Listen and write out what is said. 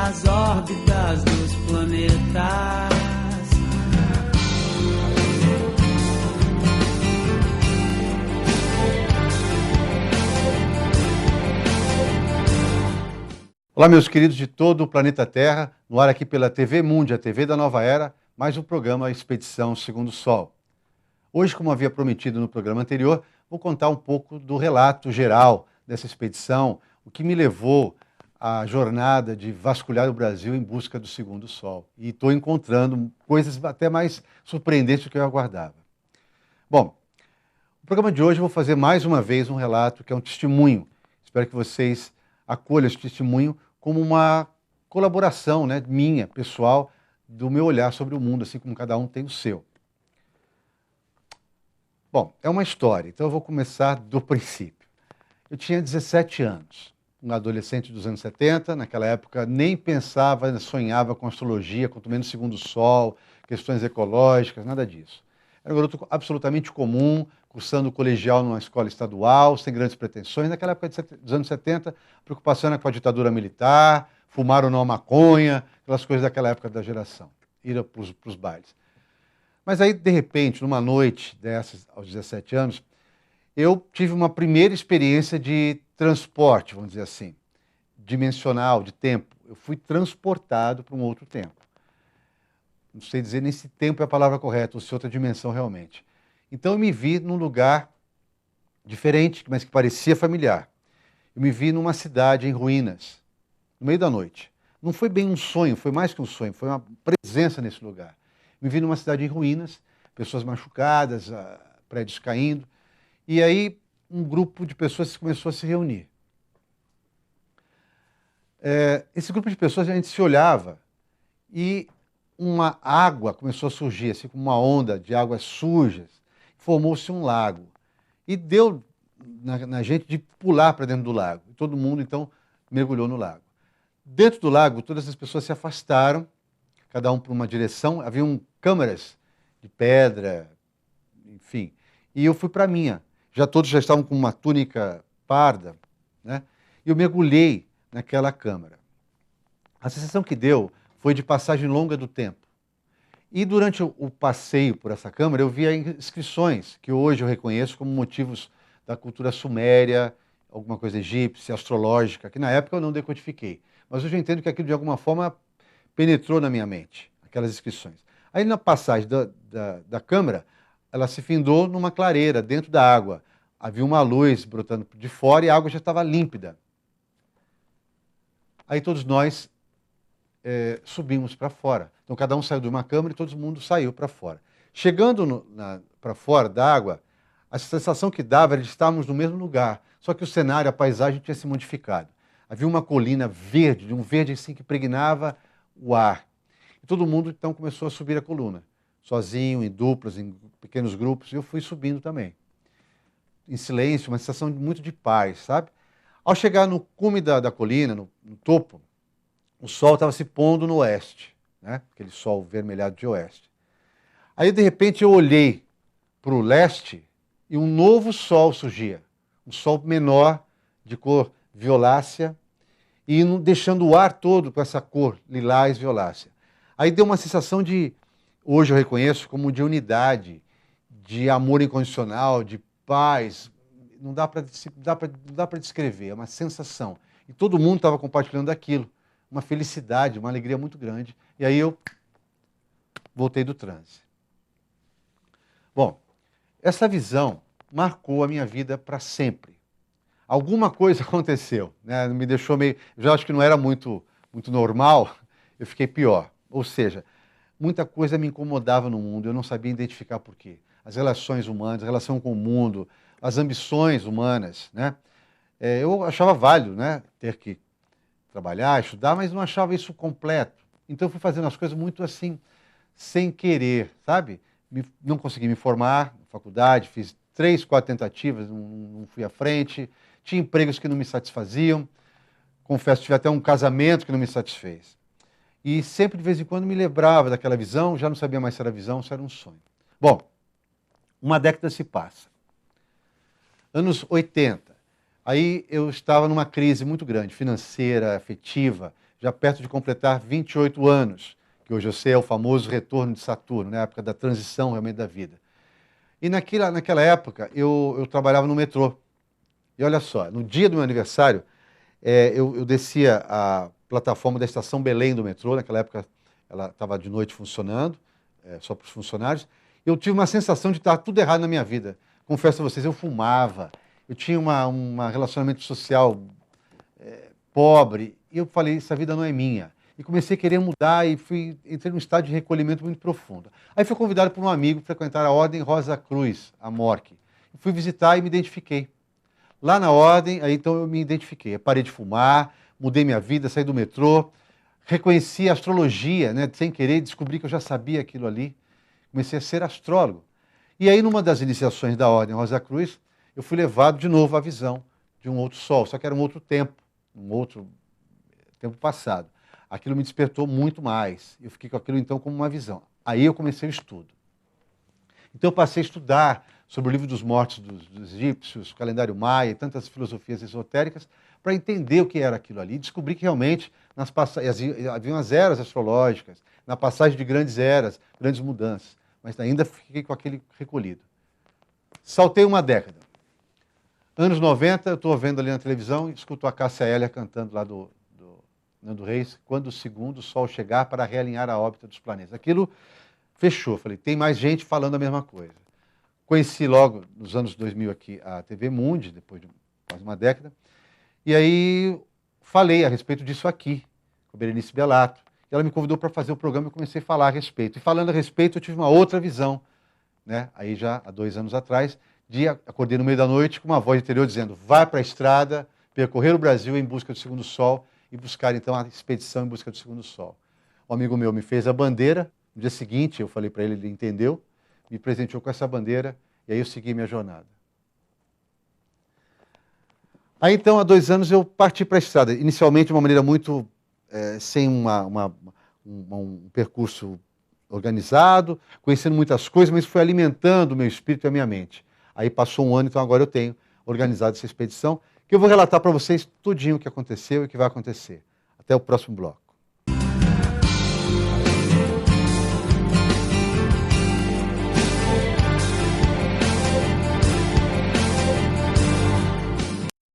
as órbitas dos planetas. Olá, meus queridos de todo o planeta Terra, no ar aqui pela TV Mundi, a TV da Nova Era, mais um programa Expedição Segundo o Sol. Hoje, como havia prometido no programa anterior, vou contar um pouco do relato geral dessa expedição, o que me levou à jornada de vasculhar o Brasil em busca do Segundo Sol. E estou encontrando coisas até mais surpreendentes do que eu aguardava. Bom, no programa de hoje eu vou fazer mais uma vez um relato que é um testemunho. Espero que vocês acolham esse testemunho como uma colaboração, né, minha, pessoal, do meu olhar sobre o mundo, assim como cada um tem o seu. Bom, é uma história, então eu vou começar do princípio. Eu tinha 17 anos, um adolescente dos anos 70, naquela época nem pensava, sonhava com astrologia, quanto menos segundo o sol, questões ecológicas, nada disso. Era um garoto absolutamente comum, cursando colegial numa escola estadual, sem grandes pretensões. Naquela época dos anos 70, a preocupação era com a ditadura militar, fumar ou não a maconha, aquelas coisas daquela época da geração, ir para os bailes. Mas aí, de repente, numa noite dessas, aos 17 anos, eu tive uma primeira experiência de transporte, vamos dizer assim, dimensional, de tempo. Eu fui transportado para um outro tempo. Não sei dizer nem se tempo é a palavra correta, ou se outra dimensão realmente. Então eu me vi num lugar diferente, mas que parecia familiar. Eu me vi numa cidade em ruínas, no meio da noite. Não foi bem um sonho, foi mais que um sonho, foi uma presença nesse lugar. Me vi numa cidade em ruínas, pessoas machucadas, prédios caindo. E aí um grupo de pessoas começou a se reunir. Esse grupo de pessoas, a gente se olhava e uma água começou a surgir, assim como uma onda de águas sujas. Formou-se um lago. E deu na gente de pular para dentro do lago. E todo mundo, então, mergulhou no lago. Dentro do lago, todas as pessoas se afastaram, cada um para uma direção. Haviam câmaras de pedra, enfim. E eu fui para a minha. Todos já estavam com uma túnica parda, né? E eu mergulhei naquela câmara. A sensação que deu foi de passagem longa do tempo. E durante o passeio por essa câmara, eu via inscrições que hoje eu reconheço como motivos da cultura suméria, alguma coisa egípcia, astrológica, que na época eu não decodifiquei. Mas hoje eu entendo que aquilo de alguma forma penetrou na minha mente, aquelas inscrições. Aí na passagem da câmara, ela se findou numa clareira, dentro da água. Havia uma luz brotando de fora e a água já estava límpida. Aí todos nós subimos para fora. Então cada um saiu de uma câmara e todo mundo saiu para fora. Chegando para fora da água, a sensação que dava era de estarmos no mesmo lugar, só que o cenário, a paisagem tinha se modificado. Havia uma colina verde, de um verde assim que impregnava o ar. E todo mundo então começou a subir a coluna, sozinho, em duplas, em pequenos grupos, e eu fui subindo também. Em silêncio, uma sensação muito de paz, sabe? Ao chegar no cume da colina, no topo, o sol estava se pondo no oeste, né? Aquele sol vermelhado de oeste. Aí, de repente, eu olhei para o leste e um novo sol surgia. Um sol menor, de cor violácea, e deixando o ar todo com essa cor lilás violácea. Aí deu uma sensação de, hoje eu reconheço, como de unidade, de amor incondicional, de paz. Não dá para descrever, é uma sensação. E todo mundo estava compartilhando aquilo. Uma felicidade, uma alegria muito grande. E aí eu voltei do transe. Bom, essa visão marcou a minha vida para sempre. Alguma coisa aconteceu, né? Me deixou meio... Já acho que não era muito normal, eu fiquei pior. Ou seja, muita coisa me incomodava no mundo, eu não sabia identificar por quê. As relações humanas, a relação com o mundo, as ambições humanas, né? Eu achava válido, né, ter que trabalhar, estudar, mas não achava isso completo. Então eu fui fazendo as coisas muito assim, sem querer, sabe? Não consegui me formar na faculdade, fiz 3, 4 tentativas, não fui à frente, tinha empregos que não me satisfaziam, confesso, tive até um casamento que não me satisfez. E sempre, de vez em quando, me lembrava daquela visão, já não sabia mais se era visão, se era um sonho. Bom, uma década se passa. Anos 80. Aí eu estava numa crise muito grande, financeira, afetiva. já perto de completar 28 anos, que hoje eu sei é o famoso retorno de Saturno, na época da transição realmente da vida. E naquela época eu trabalhava no metrô. E olha só, no dia do meu aniversário, eu descia a plataforma da Estação Belém do metrô, naquela época ela estava de noite funcionando, só para os funcionários. Eu tive uma sensação de estar tudo errado na minha vida. Confesso a vocês, eu fumava, eu tinha um relacionamento social pobre, e eu falei, essa vida não é minha. E comecei a querer mudar e entrei num estado de recolhimento muito profundo. Aí fui convidado por um amigo para frequentar a Ordem Rosa Cruz, a MORC. Fui visitar e me identifiquei. Lá na Ordem, aí então eu me identifiquei. Eu parei de fumar, mudei minha vida, saí do metrô, reconheci a astrologia, né, sem querer, descobri que eu já sabia aquilo ali. Comecei a ser astrólogo. E aí, numa das iniciações da Ordem Rosa Cruz, eu fui levado de novo à visão de um outro sol, só que era um outro tempo passado. Aquilo me despertou muito mais. Eu fiquei com aquilo então como uma visão. Aí eu comecei o estudo. Então eu passei a estudar sobre o livro dos mortos dos egípcios, o calendário maia e tantas filosofias esotéricas para entender o que era aquilo ali. Descobri que realmente haviam as eras astrológicas, na passagem de grandes eras, grandes mudanças. Mas ainda fiquei com aquele recolhido. Saltei uma década. Anos 90, eu estou vendo ali na televisão e escuto a Cássia Eller cantando lá do Nando Reis, quando o segundo sol chegar para realinhar a órbita dos planetas. Aquilo fechou, falei, tem mais gente falando a mesma coisa. Conheci logo, nos anos 2000 aqui, a TV Mundi, depois de quase uma década, e aí falei a respeito disso aqui, com a Berenice Bellato. E ela me convidou para fazer o programa e eu comecei a falar a respeito. E falando a respeito, eu tive uma outra visão, né? Aí já há 2 anos atrás, acordei no meio da noite com uma voz interior dizendo, vai para a estrada, percorrer o Brasil em busca do segundo sol e buscar então a expedição em busca do segundo sol. Um amigo meu me fez a bandeira, no dia seguinte eu falei para ele, ele entendeu, me presenteou com essa bandeira e aí eu segui minha jornada. Aí então, há 2 anos, eu parti para a estrada, inicialmente de uma maneira muito, sem um percurso organizado, conhecendo muitas coisas, mas foi alimentando o meu espírito e a minha mente. Aí passou 1 ano, então agora eu tenho organizado essa expedição, que eu vou relatar para vocês tudinho o que aconteceu e o que vai acontecer. Até o próximo bloco.